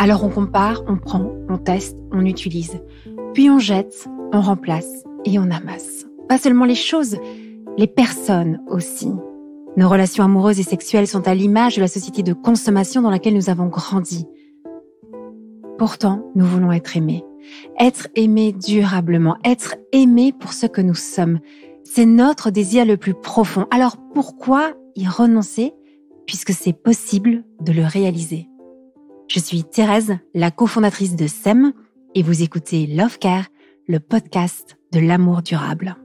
Alors on compare, on prend, on teste, on utilise. Puis on jette, on remplace et on amasse. Pas seulement les choses, les personnes aussi. Nos relations amoureuses et sexuelles sont à l'image de la société de consommation dans laquelle nous avons grandi. Pourtant, nous voulons être aimés. Être aimés durablement, être aimés pour ce que nous sommes. C'est notre désir le plus profond. Alors pourquoi y renoncer puisque c'est possible de le réaliser? Je suis Thérèse, la cofondatrice de SEM, et vous écoutez Love Care, le podcast de l'amour durable.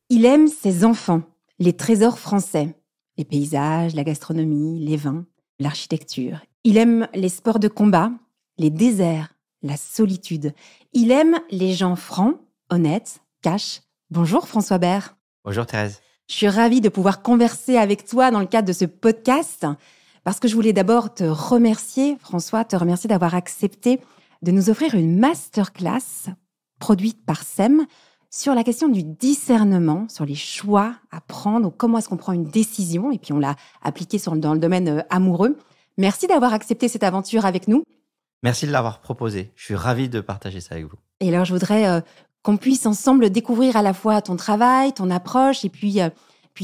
Il aime ses enfants, les trésors français, les paysages, la gastronomie, les vins, l'architecture. Il aime les sports de combat, les déserts, la solitude. Il aime les gens francs, honnêtes, cash. Bonjour François Bert. Bonjour Thérèse. Je suis ravie de pouvoir converser avec toi dans le cadre de ce podcast parce que je voulais d'abord te remercier, François, d'avoir accepté de nous offrir une masterclass produite par SEM sur la question du discernement, sur les choix à prendre, comment est-ce qu'on prend une décision, et puis on l'a appliquée dans le domaine amoureux. Merci d'avoir accepté cette aventure avec nous. Merci de l'avoir proposé. Je suis ravi de partager ça avec vous. Et alors, je voudrais qu'on puisse ensemble découvrir à la fois ton travail, ton approche, et puis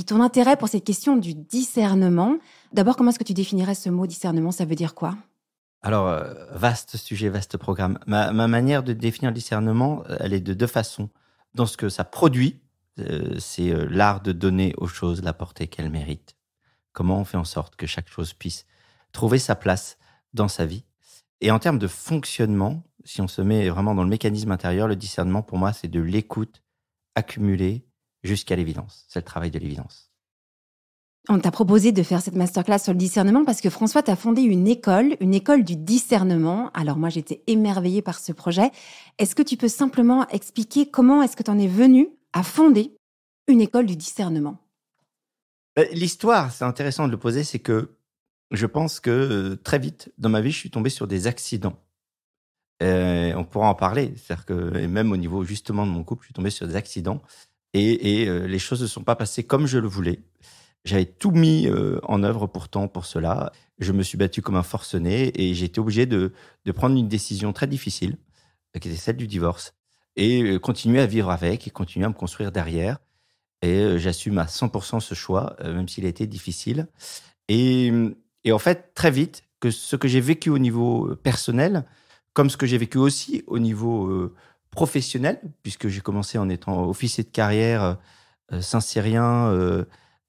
ton intérêt pour cette question du discernement. D'abord, comment est-ce que tu définirais ce mot discernement? Ça veut dire quoi? Alors, vaste sujet, vaste programme. Ma manière de définir le discernement, elle est de deux façons. Dans ce que ça produit, c'est l'art de donner aux choses la portée qu'elles méritent. Comment on fait en sorte que chaque chose puisse trouver sa place dans sa vie. Et en termes de fonctionnement, si on se met vraiment dans le mécanisme intérieur, le discernement, pour moi, c'est de l'écoute accumulée jusqu'à l'évidence. C'est le travail de l'évidence. On t'a proposé de faire cette masterclass sur le discernement parce que François, t'as fondé une école du discernement. Alors moi, j'étais émerveillée par ce projet. Est-ce que tu peux simplement expliquer comment est-ce que t'en es venu à fonder une école du discernement? L'histoire, c'est intéressant de le poser, c'est que je pense que très vite, dans ma vie, je suis tombé sur des accidents. On pourra en parler. C'est-à-dire que, et même au niveau justement de mon couple, je suis tombé sur des accidents et les choses ne sont pas passées comme je le voulais. J'avais tout mis en œuvre pourtant pour cela. Je me suis battu comme un forcené et j'ai été obligé de prendre une décision très difficile, qui était celle du divorce, et continuer à vivre avec et continuer à me construire derrière. Et j'assume à 100% ce choix, même s'il a été difficile. Et en fait, très vite, que ce que j'ai vécu au niveau personnel, comme ce que j'ai vécu aussi au niveau professionnel, puisque j'ai commencé en étant officier de carrière Saint-Cyrien,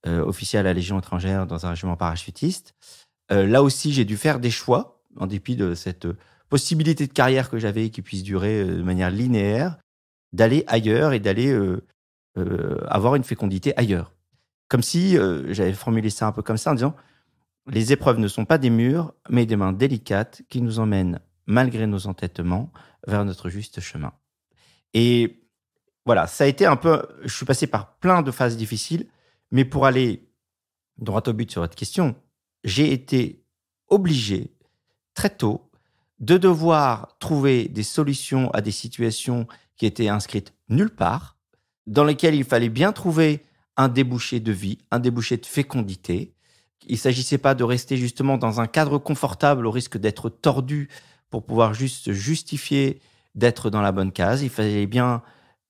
officier à la Légion étrangère dans un régiment parachutiste. Là aussi, j'ai dû faire des choix, en dépit de cette possibilité de carrière que j'avais qui puisse durer de manière linéaire, d'aller ailleurs et d'aller avoir une fécondité ailleurs. Comme si j'avais formulé ça un peu comme ça en disant « Les épreuves ne sont pas des murs, mais des mains délicates qui nous emmènent, malgré nos entêtements, vers notre juste chemin. » Et voilà, ça a été un peu... Je suis passé par plein de phases difficiles, mais pour aller droit au but sur votre question, j'ai été obligé, très tôt, de devoir trouver des solutions à des situations qui étaient inscrites nulle part, dans lesquelles il fallait bien trouver un débouché de vie, un débouché de fécondité. Il ne s'agissait pas de rester justement dans un cadre confortable au risque d'être tordu pour pouvoir juste justifier d'être dans la bonne case. Il fallait bien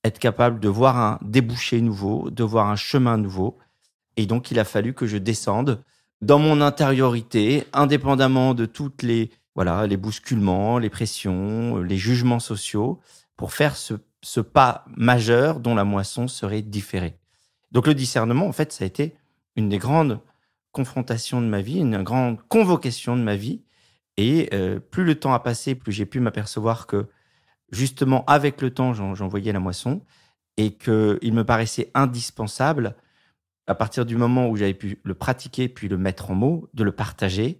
être capable de voir un débouché nouveau, de voir un chemin nouveau. Et donc, il a fallu que je descende dans mon intériorité, indépendamment de toutes les bousculements, les pressions, les jugements sociaux, pour faire ce pas majeur dont la moisson serait différée. Donc, le discernement, en fait, ça a été une des grandes confrontations de ma vie, une grande convocation de ma vie. Et plus le temps a passé, plus j'ai pu m'apercevoir que, justement, avec le temps, j'en voyais la moisson et qu'il me paraissait indispensable, à partir du moment où j'avais pu le pratiquer puis le mettre en mots, de le partager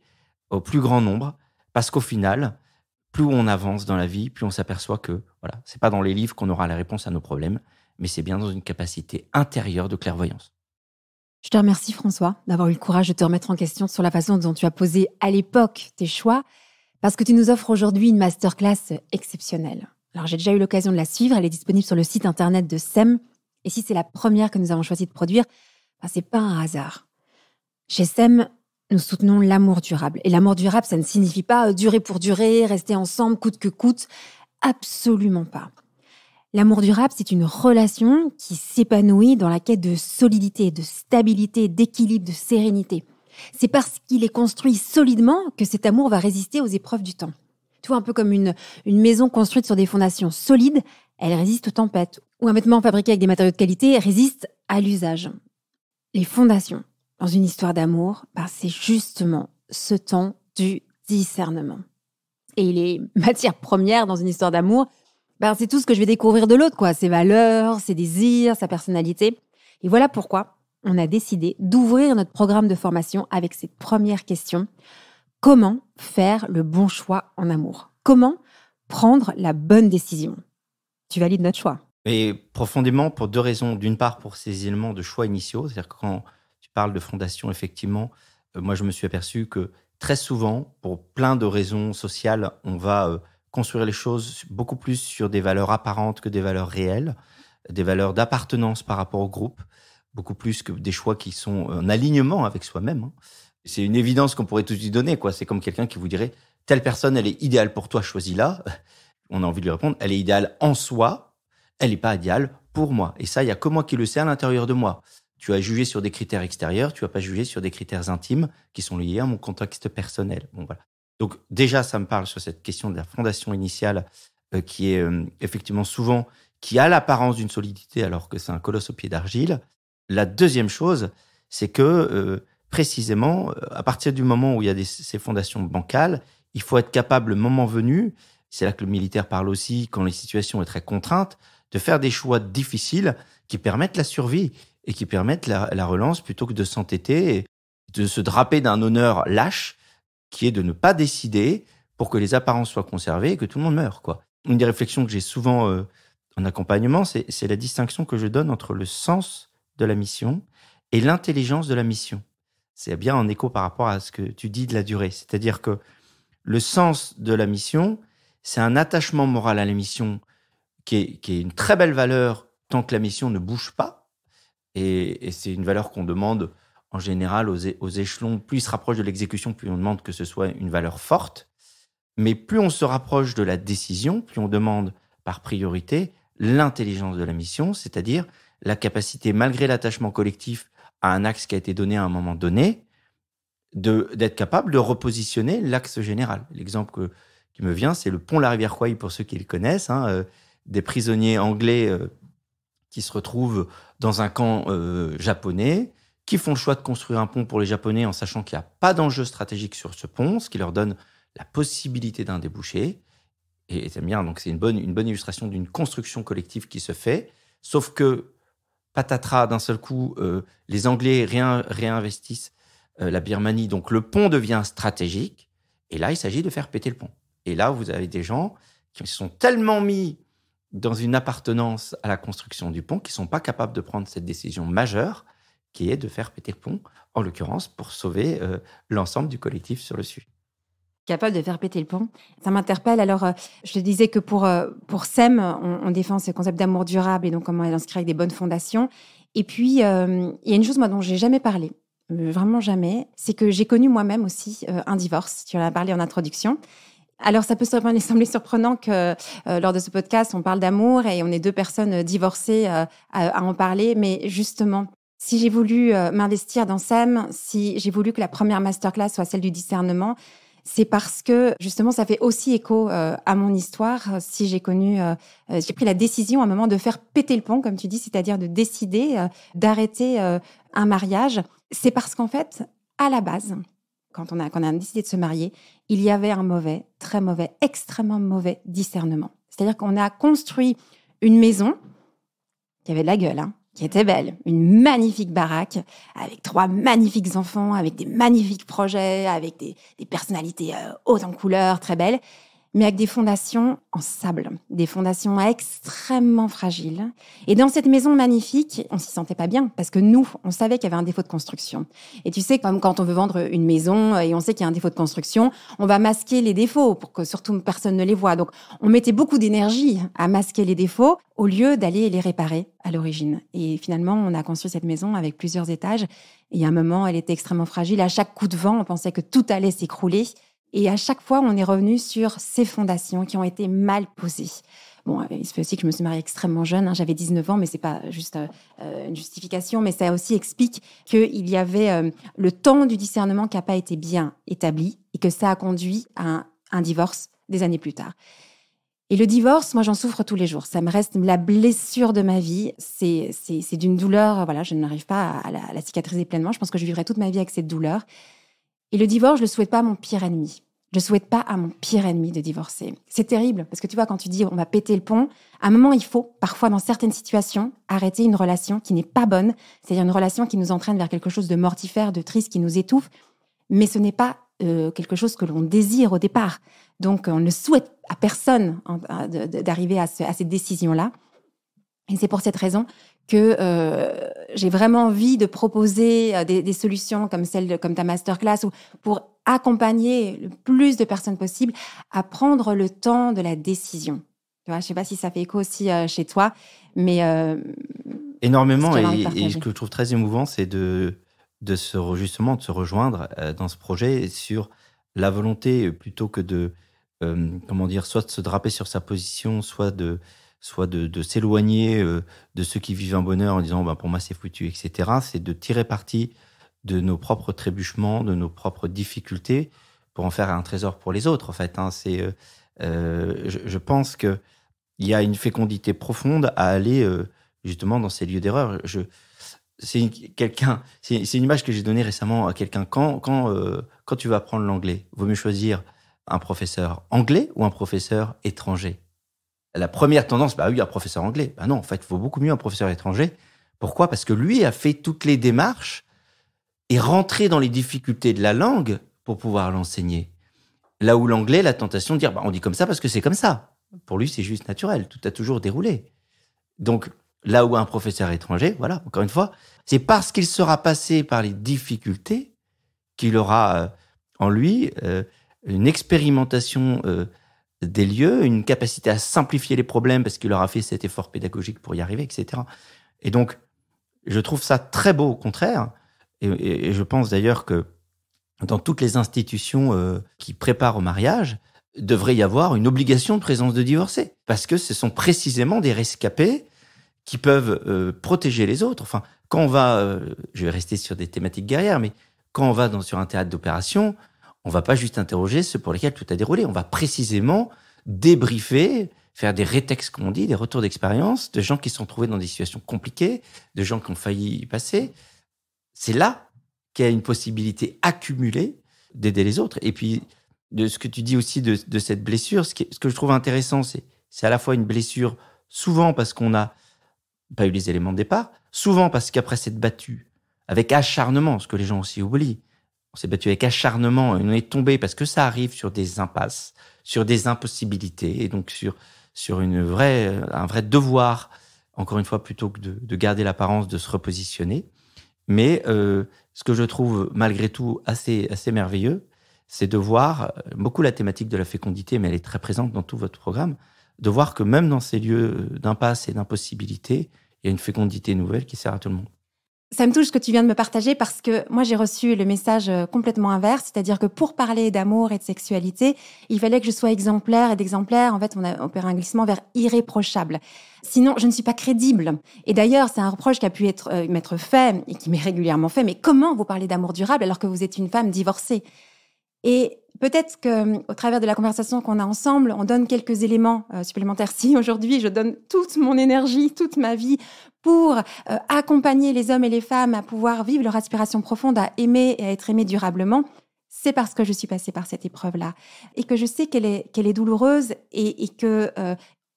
au plus grand nombre, parce qu'au final, plus on avance dans la vie, plus on s'aperçoit que c'est pas dans les livres qu'on aura la réponse à nos problèmes, mais c'est bien dans une capacité intérieure de clairvoyance. Je te remercie François d'avoir eu le courage de te remettre en question sur la façon dont tu as posé à l'époque tes choix, parce que tu nous offres aujourd'hui une masterclass exceptionnelle. Alors j'ai déjà eu l'occasion de la suivre, elle est disponible sur le site internet de SEM, et si c'est la première que nous avons choisi de produire, c'est pas un hasard. Chez SEM, nous soutenons l'amour durable. Et l'amour durable, ça ne signifie pas durer pour durer, rester ensemble coûte que coûte. Absolument pas. L'amour durable, c'est une relation qui s'épanouit dans la quête de solidité, de stabilité, d'équilibre, de sérénité. C'est parce qu'il est construit solidement que cet amour va résister aux épreuves du temps. Tu vois, un peu comme une maison construite sur des fondations solides, elle résiste aux tempêtes. Ou un vêtement fabriqué avec des matériaux de qualité résiste à l'usage. Les fondations dans une histoire d'amour, c'est justement ce temps du discernement. Et les matières premières dans une histoire d'amour, c'est tout ce que je vais découvrir de l'autre, quoi. Ses valeurs, ses désirs, sa personnalité. Et voilà pourquoi on a décidé d'ouvrir notre programme de formation avec cette première question. Comment faire le bon choix en amour? Comment prendre la bonne décision? Tu valides notre choix? Et profondément, pour 2 raisons. D'une part, pour ces éléments de choix initiaux. C'est-à-dire que quand tu parles de fondation, effectivement, moi, je me suis aperçu que très souvent, pour plein de raisons sociales, on va construire les choses beaucoup plus sur des valeurs apparentes que des valeurs réelles, des valeurs d'appartenance par rapport au groupe, beaucoup plus que des choix qui sont en alignement avec soi-même, hein. C'est une évidence qu'on pourrait tout de suite donner, quoi. C'est comme quelqu'un qui vous dirait « telle personne, elle est idéale pour toi, choisis-la ». On a envie de lui répondre « elle est idéale en soi, elle n'est pas idéale pour moi ». Et ça, il n'y a que moi qui le sais à l'intérieur de moi. Tu as jugé sur des critères extérieurs, tu vas pas juger sur des critères intimes qui sont liés à mon contexte personnel. Bon, voilà. Donc déjà, ça me parle sur cette question de la fondation initiale qui est effectivement souvent, qui a l'apparence d'une solidité alors que c'est un colosse au pied d'argile. La deuxième chose, c'est que précisément, à partir du moment où il y a ces fondations bancales, il faut être capable, le moment venu, c'est là que le militaire parle aussi, quand les situations sont très contraintes, de faire des choix difficiles qui permettent la survie et qui permettent la relance plutôt que de s'entêter et de se draper d'un honneur lâche qui est de ne pas décider pour que les apparences soient conservées et que tout le monde meure, quoi. Une des réflexions que j'ai souvent en accompagnement, c'est la distinction que je donne entre le sens de la mission et l'intelligence de la mission. C'est bien en écho par rapport à ce que tu dis de la durée. C'est-à-dire que le sens de la mission, c'est un attachement moral à la mission qui est une très belle valeur tant que la mission ne bouge pas. Et c'est une valeur qu'on demande en général aux échelons. Plus ils se rapprochent de l'exécution, plus on demande que ce soit une valeur forte. Mais plus on se rapproche de la décision, plus on demande par priorité l'intelligence de la mission, c'est-à-dire la capacité, malgré l'attachement collectif à un axe qui a été donné à un moment donné, d'être capable de repositionner l'axe général. L'exemple qui me vient, c'est le pont La Rivière Kwai, pour ceux qui le connaissent, des prisonniers anglais qui se retrouvent dans un camp japonais, qui font le choix de construire un pont pour les Japonais en sachant qu'il n'y a pas d'enjeu stratégique sur ce pont, ce qui leur donne la possibilité d'un débouché. Et c'est bien, donc c'est une bonne illustration d'une construction collective qui se fait, sauf que patatras, d'un seul coup, les Anglais réinvestissent la Birmanie, donc le pont devient stratégique, et là, il s'agit de faire péter le pont. Et là, vous avez des gens qui se sont tellement mis dans une appartenance à la construction du pont qu'ils ne sont pas capables de prendre cette décision majeure, qui est de faire péter le pont, en l'occurrence, pour sauver l'ensemble du collectif sur le sujet. Capable de faire péter le pont. Ça m'interpelle. Alors, je te disais que pour SEM, on défend ce concept d'amour durable et donc comment elle inscrit avec des bonnes fondations. Et puis, il y a une chose, moi, dont j'ai jamais parlé, vraiment jamais, c'est que j'ai connu moi-même aussi un divorce. Tu en as parlé en introduction. Alors, ça peut sembler surprenant que lors de ce podcast, on parle d'amour et on est 2 personnes divorcées à en parler. Mais justement, si j'ai voulu m'investir dans SEM, si j'ai voulu que la première masterclass soit celle du discernement, c'est parce que, justement, ça fait aussi écho à mon histoire. Si j'ai pris la décision à un moment de faire péter le pont, comme tu dis, c'est-à-dire de décider d'arrêter un mariage. C'est parce qu'en fait, à la base, quand on a décidé de se marier, il y avait un mauvais, très mauvais, extrêmement mauvais discernement. C'est-à-dire qu'on a construit une maison qui avait de la gueule, qui était belle, une magnifique baraque, avec 3 magnifiques enfants, avec des magnifiques projets, avec des personnalités hautes en couleurs, très belles. mais avec des fondations en sable, des fondations extrêmement fragiles. Et dans cette maison magnifique, on s'y sentait pas bien parce que nous, on savait qu'il y avait un défaut de construction. Et tu sais, comme quand on veut vendre une maison et on sait qu'il y a un défaut de construction, on va masquer les défauts pour que surtout personne ne les voit. Donc, on mettait beaucoup d'énergie à masquer les défauts au lieu d'aller les réparer à l'origine. Et finalement, on a construit cette maison avec plusieurs étages. Et à un moment, elle était extrêmement fragile. À chaque coup de vent, on pensait que tout allait s'écrouler. Et à chaque fois, on est revenu sur ces fondations qui ont été mal posées. Bon, il se fait aussi que je me suis mariée extrêmement jeune, j'avais 19 ans, mais c'est pas juste une justification, mais ça aussi explique qu'il y avait le temps du discernement qui n'a pas été bien établi et que ça a conduit à un divorce des années plus tard. Et le divorce, moi, j'en souffre tous les jours. Ça me reste la blessure de ma vie. C'est d'une douleur, voilà, je n'arrive pas à la cicatriser pleinement. Je pense que je vivrai toute ma vie avec cette douleur. Et le divorce, je le souhaite pas à mon pire ennemi. Je souhaite pas à mon pire ennemi de divorcer. C'est terrible, parce que tu vois, quand tu dis on va péter le pont, à un moment, il faut, parfois dans certaines situations, arrêter une relation qui n'est pas bonne, c'est-à-dire une relation qui nous entraîne vers quelque chose de mortifère, de triste, qui nous étouffe, mais ce n'est pas quelque chose que l'on désire au départ. Donc, on ne souhaite à personne d'arriver à cette décision-là. Et c'est pour cette raison que j'ai vraiment envie de proposer des solutions comme ta masterclass pour accompagner le plus de personnes possible à prendre le temps de la décision. Tu vois, je ne sais pas si ça fait écho aussi chez toi, mais énormément. Et ce que je trouve très émouvant, c'est de se rejoindre dans ce projet sur la volonté plutôt que de soit de se draper sur sa position, soit de s'éloigner de ceux qui vivent un bonheur en disant pour moi c'est foutu, etc. C'est de tirer parti de nos propres trébuchements, de nos propres difficultés pour en faire un trésor pour les autres. En fait, je pense qu'il y a une fécondité profonde à aller justement dans ces lieux d'erreur. C'est une image que j'ai donnée récemment à quelqu'un. Quand tu vas apprendre l'anglais, vaut mieux choisir un professeur anglais ou un professeur étranger. La première tendance, un professeur anglais. Non, en fait, il vaut beaucoup mieux un professeur étranger. Pourquoi ? Parce que lui a fait toutes les démarches et rentré dans les difficultés de la langue pour pouvoir l'enseigner. Là où l'anglais, la tentation de dire, on dit comme ça parce que c'est comme ça. Pour lui, c'est juste naturel. Tout a toujours déroulé. Donc, là où un professeur étranger, voilà, encore une fois, c'est parce qu'il sera passé par les difficultés qu'il aura en lui une expérimentation des lieux, une capacité à simplifier les problèmes parce qu'il aura fait cet effort pédagogique pour y arriver, etc. Et donc, je trouve ça très beau, au contraire. Et je pense d'ailleurs que dans toutes les institutions qui préparent au mariage, devrait y avoir une obligation de présence de divorcés. Parce que ce sont précisément des rescapés qui peuvent protéger les autres. Enfin, quand on va, je vais rester sur des thématiques guerrières, mais quand on va sur un théâtre d'opération, on va pas juste interroger ceux pour lesquels tout a déroulé. On va précisément débriefer, faire des rétextes, comme on dit, des retours d'expérience de gens qui se sont trouvés dans des situations compliquées, de gens qui ont failli y passer. C'est là qu'il y a une possibilité accumulée d'aider les autres. Et puis, de ce que tu dis aussi de cette blessure, ce que je trouve intéressant, c'est à la fois une blessure, souvent parce qu'on n'a pas eu les éléments de départ, souvent parce qu'après s'être battu avec acharnement, ce que les gens aussi oublient, on s'est battu avec acharnement et on est tombé parce que ça arrive sur des impasses, sur des impossibilités, et donc sur un vrai devoir, encore une fois, plutôt que de garder l'apparence, de se repositionner. Mais ce que je trouve malgré tout assez merveilleux, c'est de voir beaucoup la thématique de la fécondité, mais elle est très présente dans tout votre programme, de voir que même dans ces lieux d'impasse et d'impossibilité, il y a une fécondité nouvelle qui sert à tout le monde. Ça me touche ce que tu viens de me partager parce que moi, j'ai reçu le message complètement inverse, c'est-à-dire que pour parler d'amour et de sexualité, il fallait que je sois exemplaire, et d'exemplaire, en fait, on a opéré un glissement vers irréprochable. Sinon, je ne suis pas crédible. Et d'ailleurs, c'est un reproche qui a pu m'être fait et qui m'est régulièrement fait. Mais comment vous parlez d'amour durable alors que vous êtes une femme divorcée ? Et peut-être qu'au travers de la conversation qu'on a ensemble, on donne quelques éléments supplémentaires. Si aujourd'hui, je donne toute mon énergie, toute ma vie pour accompagner les hommes et les femmes à pouvoir vivre leur aspiration profonde à aimer et à être aimé durablement, c'est parce que je suis passée par cette épreuve-là et que je sais qu'elle est douloureuse et que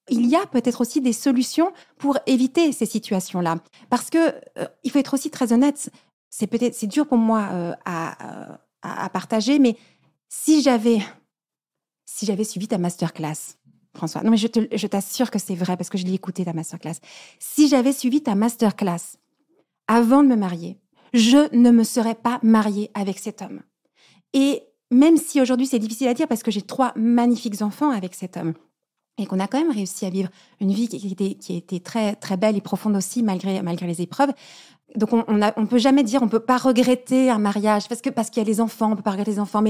il y a peut-être aussi des solutions pour éviter ces situations-là. Parce que il faut être aussi très honnête. C'est dur pour moi à partager, mais si j'avais si j'avais suivi ta masterclass, François, non mais je t'assure que c'est vrai parce que je l'ai écouté ta masterclass. Si j'avais suivi ta masterclass avant de me marier, je ne me serais pas mariée avec cet homme. Et même si aujourd'hui c'est difficile à dire parce que j'ai 3 magnifiques enfants avec cet homme et qu'on a quand même réussi à vivre une vie qui était très, très belle et profonde aussi malgré les épreuves. Donc on peut jamais dire, on peut pas regretter un mariage parce qu'il y a les enfants, on peut pas regretter les enfants.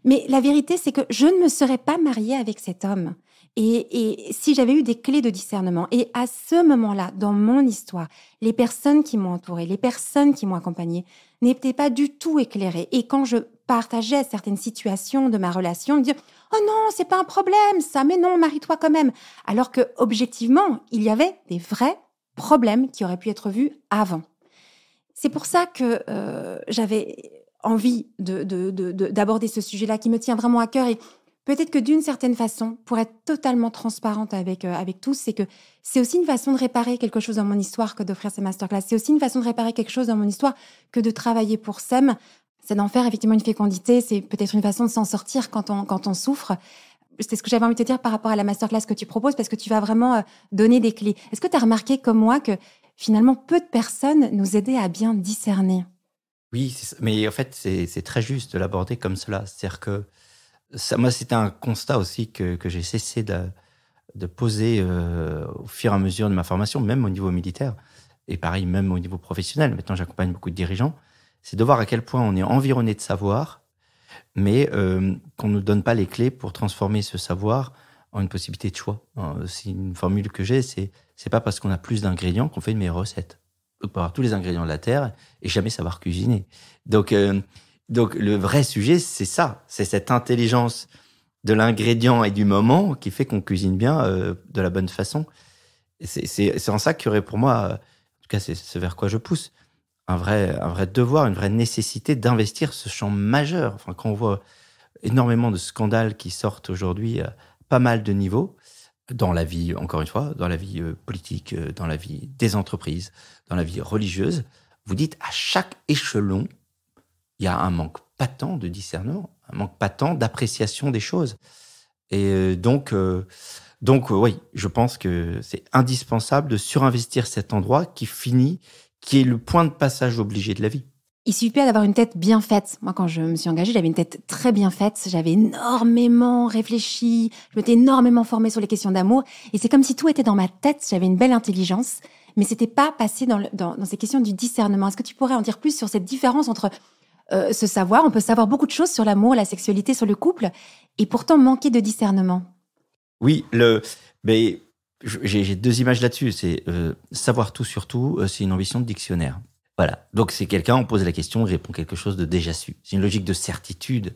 Mais la vérité, c'est que je ne me serais pas mariée avec cet homme. Et si j'avais eu des clés de discernement, et à ce moment-là, dans mon histoire, les personnes qui m'ont entourée, les personnes qui m'ont accompagnée, n'étaient pas du tout éclairées. Et quand je partageais certaines situations de ma relation, me dire « Oh non, c'est pas un problème ça, mais non, marie-toi quand même ». Alors que objectivement, il y avait des vrais problèmes qui auraient pu être vus avant. C'est pour ça que j'avais envie d'aborder ce sujet-là qui me tient vraiment à cœur. Et peut-être que d'une certaine façon, pour être totalement transparente avec tous, c'est que c'est aussi une façon de réparer quelque chose dans mon histoire que d'offrir ces masterclass. C'est aussi une façon de réparer quelque chose dans mon histoire que de travailler pour SEM. C'est d'en faire effectivement une fécondité. C'est peut-être une façon de s'en sortir quand on souffre. C'est ce que j'avais envie de te dire par rapport à la masterclass que tu proposes, parce que tu vas vraiment donner des clés. Est-ce que tu as remarqué comme moi que finalement, peu de personnes nous aidaient à bien discerner? Oui, mais en fait, c'est très juste de l'aborder comme cela. C'est-à-dire que moi, c'était un constat aussi que j'ai cessé de poser au fur et à mesure de ma formation, même au niveau militaire, et pareil, même au niveau professionnel. Maintenant, j'accompagne beaucoup de dirigeants. C'est de voir à quel point on est environné de savoir, mais qu'on ne nous donne pas les clés pour transformer ce savoir en une possibilité de choix. C'est une formule que j'ai, c'est pas parce qu'on a plus d'ingrédients qu'on fait une meilleure recette. On peut avoir tous les ingrédients de la terre et jamais savoir cuisiner. Donc le vrai sujet, c'est ça. C'est cette intelligence de l'ingrédient et du moment qui fait qu'on cuisine bien de la bonne façon. Et c'est en ça qu'il y aurait pour moi, en tout cas c'est vers quoi je pousse, un vrai devoir, une vraie nécessité d'investir ce champ majeur. Enfin, quand on voit énormément de scandales qui sortent aujourd'hui à pas mal de niveaux, dans la vie, encore une fois, dans la vie politique, dans la vie des entreprises, dans la vie religieuse, vous dites à chaque échelon, il y a un manque patent de discernement, un manque patent d'appréciation des choses. Et donc, oui, je pense que c'est indispensable de surinvestir cet endroit qui est le point de passage obligé de la vie. Il suffit pas d'avoir une tête bien faite. Moi, quand je me suis engagée, j'avais une tête très bien faite. J'avais énormément réfléchi. Je m'étais énormément formée sur les questions d'amour. Et c'est comme si tout était dans ma tête. J'avais une belle intelligence. Mais c'était pas passé dans ces questions du discernement. Est-ce que tu pourrais en dire plus sur cette différence entre ce savoir? On peut savoir beaucoup de choses sur l'amour, la sexualité, sur le couple, et pourtant manquer de discernement. Oui, mais j'ai 2 images là-dessus. C'est savoir tout sur tout, c'est une ambition de dictionnaire. Voilà. Donc, c'est quelqu'un, on pose la question, il répond quelque chose de déjà su. C'est une logique de certitude.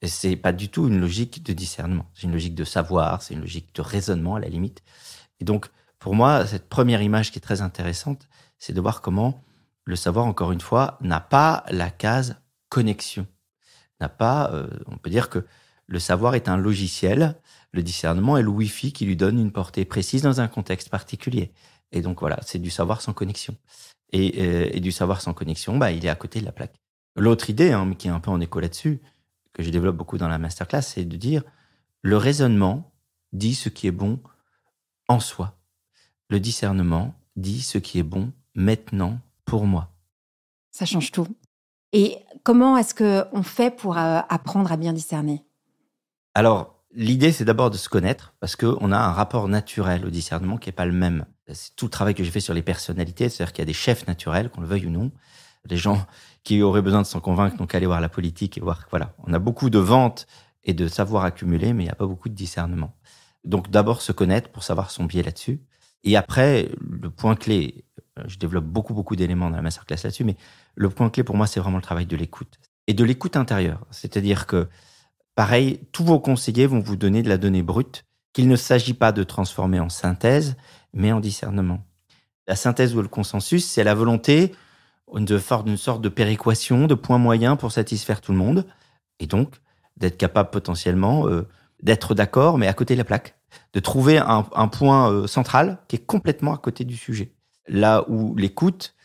Et c'est pas du tout une logique de discernement. C'est une logique de savoir, c'est une logique de raisonnement, à la limite. Et donc, pour moi, cette première image qui est très intéressante, c'est de voir comment le savoir, encore une fois, n'a pas la case connexion. On peut dire que le savoir est un logiciel, le discernement est le Wi-Fi qui lui donne une portée précise dans un contexte particulier. Et donc, voilà, c'est du savoir sans connexion. Et du savoir sans connexion, il est à côté de la plaque. L'autre idée, mais qui est un peu en écho là-dessus, que je développe beaucoup dans la masterclass, c'est de dire le raisonnement dit ce qui est bon en soi. Le discernement dit ce qui est bon maintenant pour moi. Ça change tout. Et comment est-ce qu'on fait pour apprendre à bien discerner? Alors, l'idée, c'est d'abord de se connaître, parce qu'on a un rapport naturel au discernement qui n'est pas le même. C'est tout le travail que j'ai fait sur les personnalités, c'est-à-dire qu'il y a des chefs naturels, qu'on le veuille ou non. Les gens qui auraient besoin de s'en convaincre n'ont qu'à aller voir la politique et voir, voilà, on a beaucoup de ventes et de savoir accumulé, mais il n'y a pas beaucoup de discernement. Donc d'abord se connaître pour savoir son biais là-dessus. Et après, le point clé, je développe beaucoup d'éléments dans la masterclass là-dessus, mais le point clé pour moi, c'est vraiment le travail de l'écoute. Et de l'écoute intérieure. C'est-à-dire que, pareil, tous vos conseillers vont vous donner de la donnée brute qu'il ne s'agit pas de transformer en synthèse, mais en discernement. La synthèse ou le consensus, c'est la volonté d'une sorte de péréquation, de points moyens pour satisfaire tout le monde, et donc d'être capable potentiellement d'être d'accord, mais à côté de la plaque, de trouver un point central qui est complètement à côté du sujet. Là où l'écoute,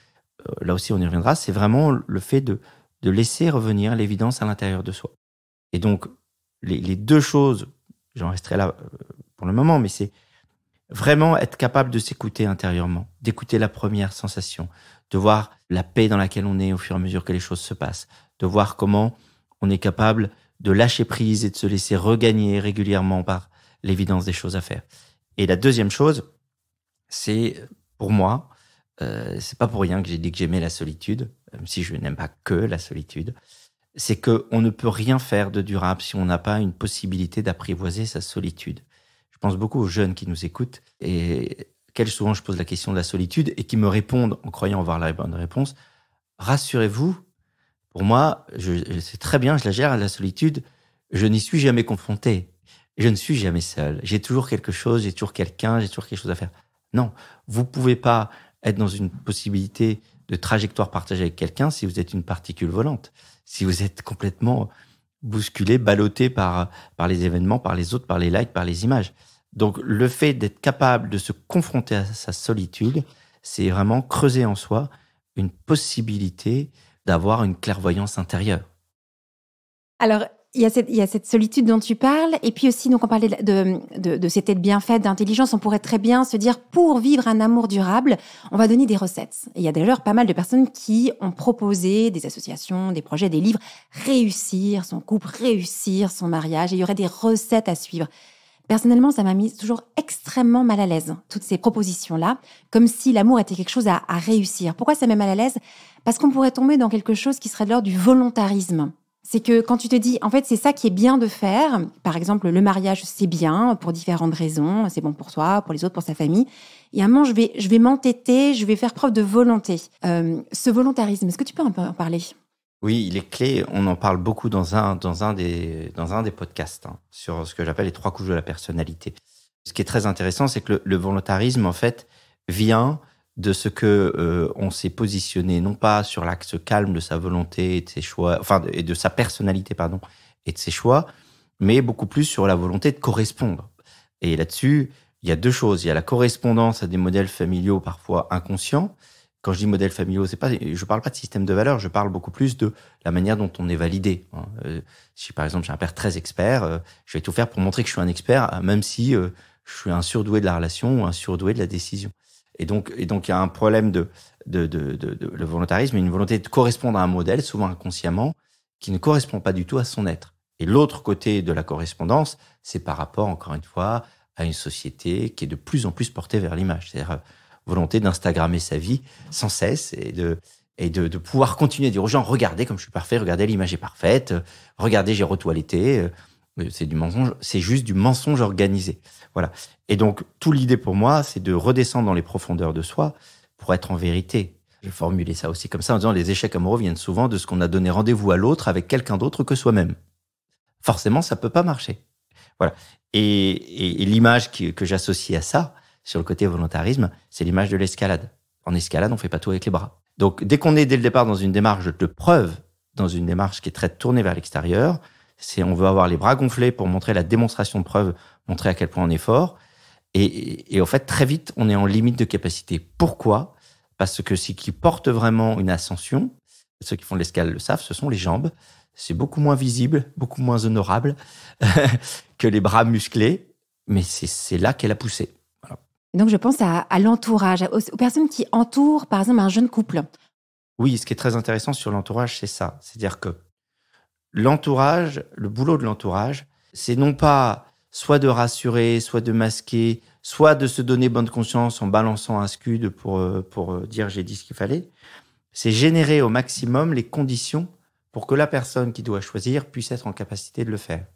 là aussi on y reviendra, c'est vraiment le fait de laisser revenir l'évidence à l'intérieur de soi. Et donc, les 2 choses j'en resterai là pour le moment, mais c'est vraiment être capable de s'écouter intérieurement, d'écouter la première sensation, de voir la paix dans laquelle on est au fur et à mesure que les choses se passent, de voir comment on est capable de lâcher prise et de se laisser regagner régulièrement par l'évidence des choses à faire. Et la deuxième chose, c'est, pour moi, c'est pas pour rien que j'ai dit que j'aimais la solitude, même si je n'aime pas que la solitude, c'est qu'on ne peut rien faire de durable si on n'a pas une possibilité d'apprivoiser sa solitude. Je pense beaucoup aux jeunes qui nous écoutent et auxquels souvent je pose la question de la solitude et qui me répondent, en croyant avoir la bonne réponse, rassurez-vous, pour moi, c'est très bien, je la gère, la solitude, je n'y suis jamais confronté. Je ne suis jamais seul. J'ai toujours quelque chose, j'ai toujours quelqu'un, j'ai toujours quelque chose à faire. Non, vous pouvez pas être dans une possibilité de trajectoire partagée avec quelqu'un si vous êtes une particule volante, si vous êtes complètement bousculé, ballotté par les événements, par les autres, par les likes, par les images. Donc, le fait d'être capable de se confronter à sa solitude, c'est vraiment creuser en soi une possibilité d'avoir une clairvoyance intérieure. Alors, il y a cette solitude dont tu parles, et puis aussi, donc on parlait de cette aide bien faite, d'intelligence. On pourrait très bien se dire, pour vivre un amour durable, on va donner des recettes. Et il y a d'ailleurs pas mal de personnes qui ont proposé, des associations, des projets, des livres, réussir son couple, réussir son mariage, et il y aurait des recettes à suivre. Personnellement, ça m'a mis toujours extrêmement mal à l'aise, toutes ces propositions-là, comme si l'amour était quelque chose à réussir. Pourquoi ça met mal à l'aise ? Parce qu'on pourrait tomber dans quelque chose qui serait de l'ordre du volontarisme. C'est que quand tu te dis, en fait, c'est ça qui est bien de faire, par exemple, le mariage, c'est bien pour différentes raisons, c'est bon pour soi, pour les autres, pour sa famille, et à un moment, je vais m'entêter, je vais faire preuve de volonté. Ce volontarisme, est-ce que tu peux un peu en parler ? Oui, il est clé. On en parle beaucoup dans un des podcasts sur ce que j'appelle les 3 couches de la personnalité. Ce qui est très intéressant, c'est que le volontarisme, en fait, vient de ce que on s'est positionné, non pas sur l'axe calme de sa volonté et de ses choix, et de sa personnalité, et de ses choix, mais beaucoup plus sur la volonté de correspondre. Et là-dessus, il y a 2 choses. Il y a la correspondance à des modèles familiaux parfois inconscients. Quand je dis modèles familiaux, je parle pas de système de valeurs, je parle beaucoup plus de la manière dont on est validé. Si par exemple j'ai un père très expert, je vais tout faire pour montrer que je suis un expert, même si je suis un surdoué de la relation ou un surdoué de la décision. Et donc il y a un problème de le volontarisme, une volonté de correspondre à un modèle, souvent inconsciemment, qui ne correspond pas du tout à son être. Et l'autre côté de la correspondance, c'est par rapport, encore une fois, à une société qui est de plus en plus portée vers l'image. C'est-à-dire volonté d'instagrammer sa vie sans cesse et de pouvoir continuer à dire aux gens, regardez comme je suis parfait, regardez l'image est parfaite, regardez j'ai retoiletté. C'est du mensonge, c'est juste du mensonge organisé. Voilà. Et donc, toute l'idée pour moi, c'est de redescendre dans les profondeurs de soi pour être en vérité. J'ai formulé ça aussi comme ça en disant les échecs amoureux viennent souvent de ce qu'on a donné rendez-vous à l'autre avec quelqu'un d'autre que soi-même. Forcément, ça peut pas marcher. Voilà. Et l'image que j'associe à ça, sur le côté volontarisme, c'est l'image de l'escalade. En escalade, on fait pas tout avec les bras. Donc, dès qu'on est dès le départ dans une démarche de preuve, dans une démarche qui est très tournée vers l'extérieur, on veut avoir les bras gonflés pour montrer la démonstration de preuve, montrer à quel point on est fort. Et en fait, très vite, on est en limite de capacité. Pourquoi ? Parce que ce qui porte vraiment une ascension, ceux qui font de l'escalade le savent, ce sont les jambes. C'est beaucoup moins visible, beaucoup moins honorable que les bras musclés, mais c'est là qu'est la poussée. Voilà. Donc, je pense à l'entourage, aux personnes qui entourent, par exemple, un jeune couple. Oui, ce qui est très intéressant sur l'entourage, c'est ça. C'est-à-dire que l'entourage, le boulot de l'entourage, c'est non pas soit de rassurer, soit de masquer, soit de se donner bonne conscience en balançant un scud pour dire j'ai dit ce qu'il fallait. C'est générer au maximum les conditions pour que la personne qui doit choisir puisse être en capacité de le faire.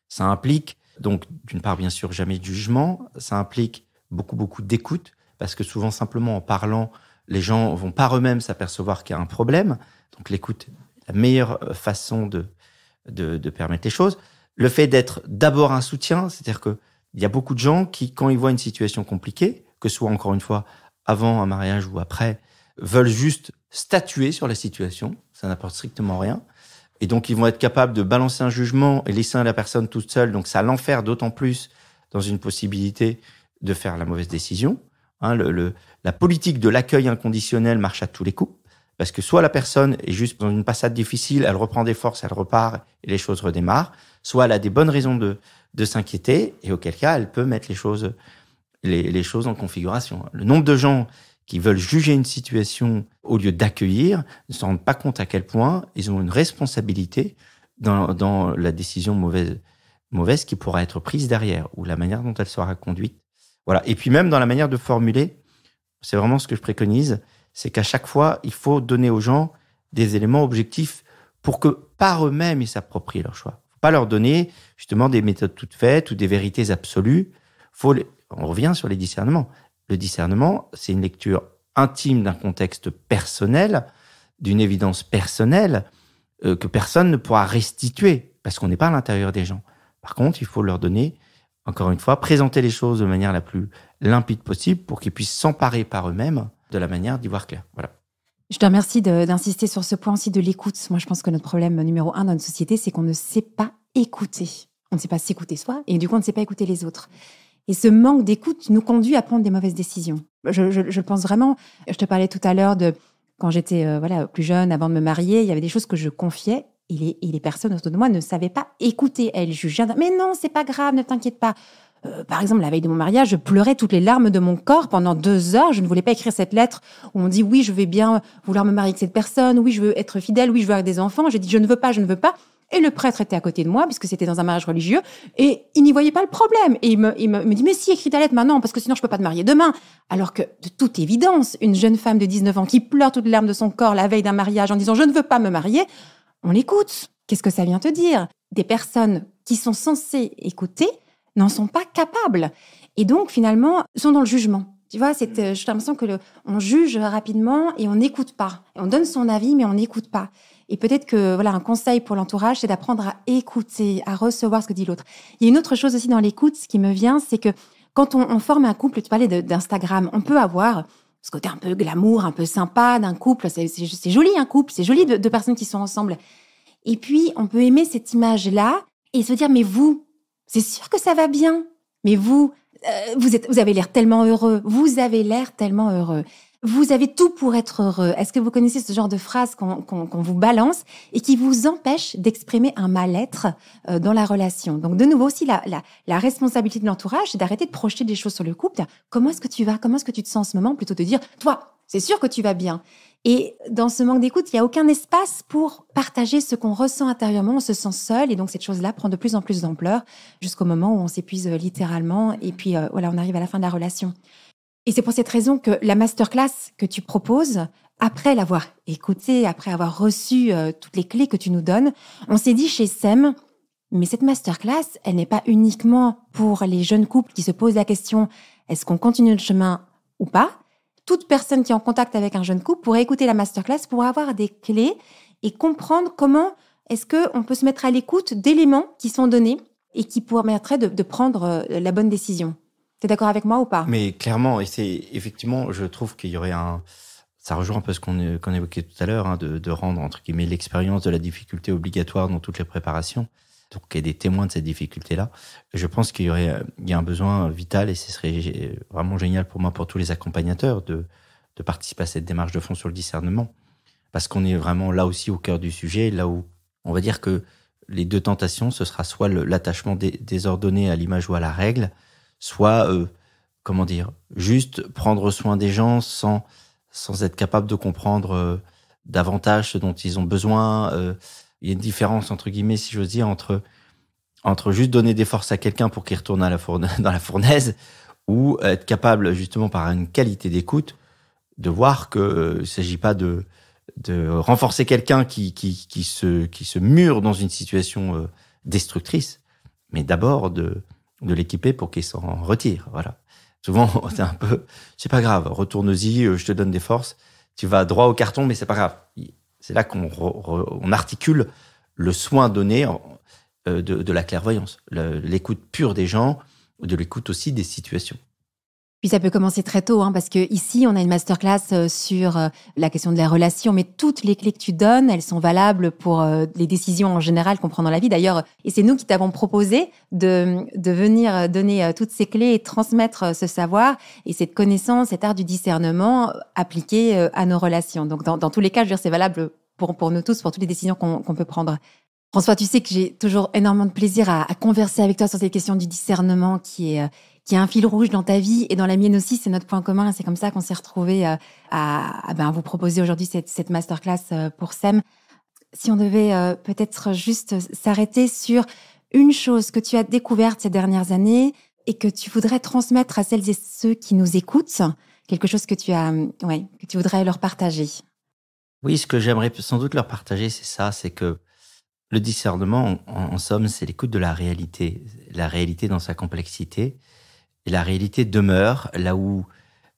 Ça implique, donc, d'une part, bien sûr, jamais de jugement. Ça implique beaucoup d'écoute, parce que souvent, simplement en parlant, les gens vont par eux-mêmes s'apercevoir qu'il y a un problème. Donc, l'écoute est la meilleure façon de permettre les choses. Le fait d'être d'abord un soutien, c'est-à-dire qu'il y a beaucoup de gens qui, quand ils voient une situation compliquée, que ce soit, encore une fois, avant un mariage ou après, veulent juste statuer sur la situation. Ça n'apporte strictement rien. Et donc, ils vont être capables de balancer un jugement et laisser la personne toute seule. Donc, ça l'enferme d'autant plus dans une possibilité de faire la mauvaise décision. La politique de l'accueil inconditionnel marche à tous les coups. Parce que soit la personne est juste dans une passade difficile, elle reprend des forces, elle repart et les choses redémarrent. Soit elle a des bonnes raisons de de s'inquiéter, et auquel cas, elle peut mettre les choses en configuration. Le nombre de gens qui veulent juger une situation au lieu d'accueillir ne se rendent pas compte à quel point ils ont une responsabilité dans la décision mauvaise qui pourra être prise derrière, ou la manière dont elle sera conduite. Voilà. Et puis même dans la manière de formuler, c'est vraiment ce que je préconise, c'est qu'à chaque fois, il faut donner aux gens des éléments objectifs pour que par eux-mêmes, ils s'approprient leur choix. Il ne faut pas leur donner justement des méthodes toutes faites ou des vérités absolues. On revient sur les discernements. Le discernement, c'est une lecture intime d'un contexte personnel, d'une évidence personnelle que personne ne pourra restituer parce qu'on n'est pas à l'intérieur des gens. Par contre, il faut leur donner, encore une fois, présenter les choses de manière la plus limpide possible pour qu'ils puissent s'emparer par eux-mêmes de la manière d'y voir clair. Voilà. Je te remercie d'insister sur ce point aussi de l'écoute. Moi, je pense que notre problème numéro 1 dans notre société, c'est qu'on ne sait pas écouter. On ne sait pas s'écouter soi et du coup, on ne sait pas écouter les autres. Et ce manque d'écoute nous conduit à prendre des mauvaises décisions. Je pense vraiment, je te parlais tout à l'heure de quand j'étais plus jeune, avant de me marier, il y avait des choses que je confiais et les personnes autour de moi ne savaient pas écouter. Elles jugeaient. Mais non, c'est pas grave, ne t'inquiète pas. Par exemple, la veille de mon mariage, je pleurais toutes les larmes de mon corps pendant 2 heures. Je ne voulais pas écrire cette lettre où on dit oui, je vais bien vouloir me marier avec cette personne, oui, je veux être fidèle, oui, je veux avoir des enfants. J'ai dit je ne veux pas. Et le prêtre était à côté de moi, puisque c'était dans un mariage religieux, et il n'y voyait pas le problème. Et il me dit, mais si, écris ta lettre maintenant, parce que sinon je peux pas te marier demain. Alors que, de toute évidence, une jeune femme de 19 ans qui pleure toutes les larmes de son corps la veille d'un mariage en disant, je ne veux pas me marier, on l'écoute. Qu'est-ce que ça vient te dire? Des personnes qui sont censées écouter n'en sont pas capables. Et donc, finalement, sont dans le jugement. Tu vois, j'ai l'impression que on juge rapidement et on n'écoute pas. Et on donne son avis, mais on n'écoute pas. Et peut-être que, un conseil pour l'entourage, c'est d'apprendre à écouter, à recevoir ce que dit l'autre. Il y a une autre chose aussi dans l'écoute, ce qui me vient, c'est que quand on forme un couple, tu parlais d'Instagram, on peut avoir ce côté un peu glamour, un peu sympa d'un couple. C'est joli un couple, c'est joli de personnes qui sont ensemble. Et puis, on peut aimer cette image-là et se dire, mais vous, c'est sûr que ça va bien. Mais vous avez l'air tellement heureux. Vous avez l'air tellement heureux. Vous avez tout pour être heureux. Est-ce que vous connaissez ce genre de phrase qu'on vous balance et qui vous empêche d'exprimer un mal-être dans la relation? Donc, de nouveau aussi, la responsabilité de l'entourage, c'est d'arrêter de projeter des choses sur le couple. Comment est-ce que tu vas? Comment est-ce que tu te sens en ce moment? Plutôt de dire, toi, c'est sûr que tu vas bien. Et dans ce manque d'écoute, il n'y a aucun espace pour partager ce qu'on ressent intérieurement. On se sent seul et donc cette chose-là prend de plus en plus d'ampleur jusqu'au moment où on s'épuise littéralement et puis on arrive à la fin de la relation. Et c'est pour cette raison que la masterclass que tu proposes, après l'avoir écoutée, après avoir reçu toutes les clés que tu nous donnes, on s'est dit chez SEM, mais cette masterclass, elle n'est pas uniquement pour les jeunes couples qui se posent la question, est-ce qu'on continue le chemin ou pas? Toute personne qui est en contact avec un jeune couple pourrait écouter la masterclass pour avoir des clés et comprendre comment est-ce qu'on peut se mettre à l'écoute d'éléments qui sont donnés et qui permettraient de prendre la bonne décision. T'es d'accord avec moi ou pas? Mais clairement, et c'est effectivement, je trouve qu'il y aurait ça rejoint un peu ce qu'on évoquait tout à l'heure, de rendre, entre guillemets, l'expérience de la difficulté obligatoire dans toutes les préparations. Donc, il y a des témoins de cette difficulté-là. Je pense qu'il y a un besoin vital et ce serait vraiment génial pour moi, pour tous les accompagnateurs, de participer à cette démarche de fond sur le discernement. Parce qu'on est vraiment là aussi au cœur du sujet, là où on va dire que les deux tentations, ce sera soit l'attachement désordonné à l'image ou à la règle, soit, juste prendre soin des gens sans être capable de comprendre davantage ce dont ils ont besoin. Il y a une différence, entre guillemets, si j'ose dire, entre juste donner des forces à quelqu'un pour qu'il retourne dans la fournaise ou être capable, justement, par une qualité d'écoute, de voir qu'il ne s'agit pas de renforcer quelqu'un qui se mure dans une situation destructrice, mais d'abord de l'équiper pour qu'il s'en retire. Voilà. Souvent, c'est un peu, c'est pas grave, retourne-y, je te donne des forces, tu vas droit au carton, mais c'est pas grave. C'est là qu'on articule le soin donné de la clairvoyance, l'écoute pure des gens, de l'écoute aussi des situations. Puis ça peut commencer très tôt, parce que ici, on a une masterclass sur la question de la relation, mais toutes les clés que tu donnes, elles sont valables pour les décisions en général qu'on prend dans la vie. D'ailleurs, et c'est nous qui t'avons proposé de venir donner toutes ces clés et transmettre ce savoir et cette connaissance, cet art du discernement appliqué à nos relations. Donc, dans tous les cas, je veux dire, c'est valable pour nous tous, pour toutes les décisions qu'on peut prendre. François, tu sais que j'ai toujours énormément de plaisir à converser avec toi sur cette question du discernement qui est un fil rouge dans ta vie et dans la mienne aussi. C'est notre point commun. C'est comme ça qu'on s'est retrouvés à vous proposer aujourd'hui cette masterclass pour SEM. Si on devait peut-être juste s'arrêter sur une chose que tu as découverte ces dernières années et que tu voudrais transmettre à celles et ceux qui nous écoutent, quelque chose que tu voudrais leur partager. Oui, ce que j'aimerais sans doute leur partager, c'est ça, c'est que le discernement, en somme, c'est l'écoute de la réalité dans sa complexité. Et la réalité demeure là où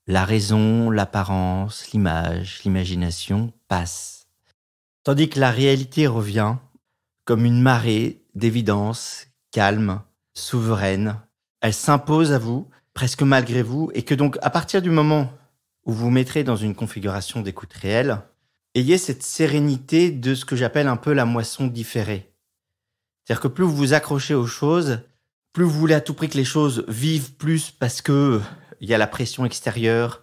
la raison, l'apparence, l'image, l'imagination passent. Tandis que la réalité revient comme une marée d'évidence, calme, souveraine. Elle s'impose à vous, presque malgré vous, et que donc, à partir du moment où vous vous mettrez dans une configuration d'écoute réelle, ayez cette sérénité de ce que j'appelle un peu la moisson différée. C'est-à-dire que plus vous vous accrochez aux choses, plus vous voulez à tout prix que les choses vivent plus parce que il y a la pression extérieure,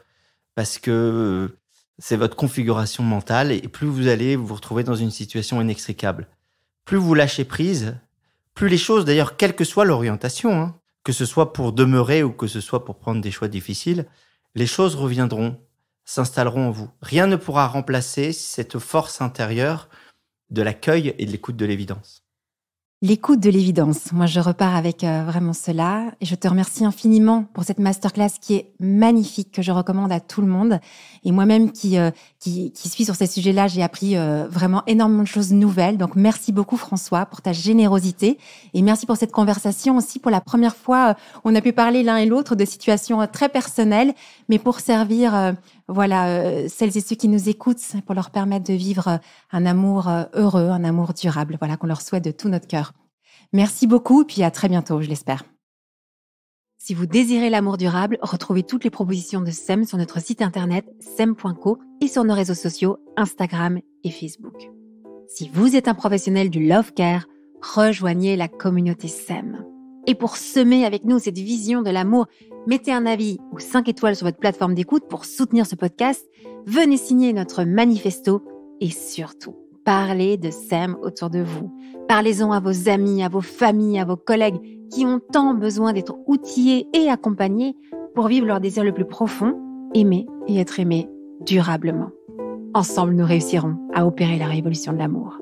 parce que c'est votre configuration mentale, et plus vous allez vous retrouver dans une situation inextricable. Plus vous lâchez prise, plus les choses, d'ailleurs, quelle que soit l'orientation, que ce soit pour demeurer ou que ce soit pour prendre des choix difficiles, les choses reviendront, s'installeront en vous. Rien ne pourra remplacer cette force intérieure de l'accueil et de l'écoute de l'évidence. L'écoute de l'évidence. Moi, je repars avec vraiment cela. Et je te remercie infiniment pour cette masterclass qui est magnifique, que je recommande à tout le monde. Et moi-même qui suis sur ces sujets-là, j'ai appris vraiment énormément de choses nouvelles. Donc, merci beaucoup, François, pour ta générosité. Et merci pour cette conversation aussi. Pour la première fois, on a pu parler l'un et l'autre de situations très personnelles, mais pour servir celles et ceux qui nous écoutent, pour leur permettre de vivre un amour heureux, un amour durable, qu'on leur souhaite de tout notre cœur. Merci beaucoup, puis à très bientôt, je l'espère. Si vous désirez l'amour durable, retrouvez toutes les propositions de SEM sur notre site internet sem.co et sur nos réseaux sociaux Instagram et Facebook. Si vous êtes un professionnel du love care, rejoignez la communauté SEM. Et pour semer avec nous cette vision de l'amour, mettez un avis ou 5 étoiles sur votre plateforme d'écoute pour soutenir ce podcast. Venez signer notre manifesto et surtout, parlez de SEM autour de vous. Parlez-en à vos amis, à vos familles, à vos collègues qui ont tant besoin d'être outillés et accompagnés pour vivre leur désir le plus profond, aimer et être aimés durablement. Ensemble, nous réussirons à opérer la révolution de l'amour.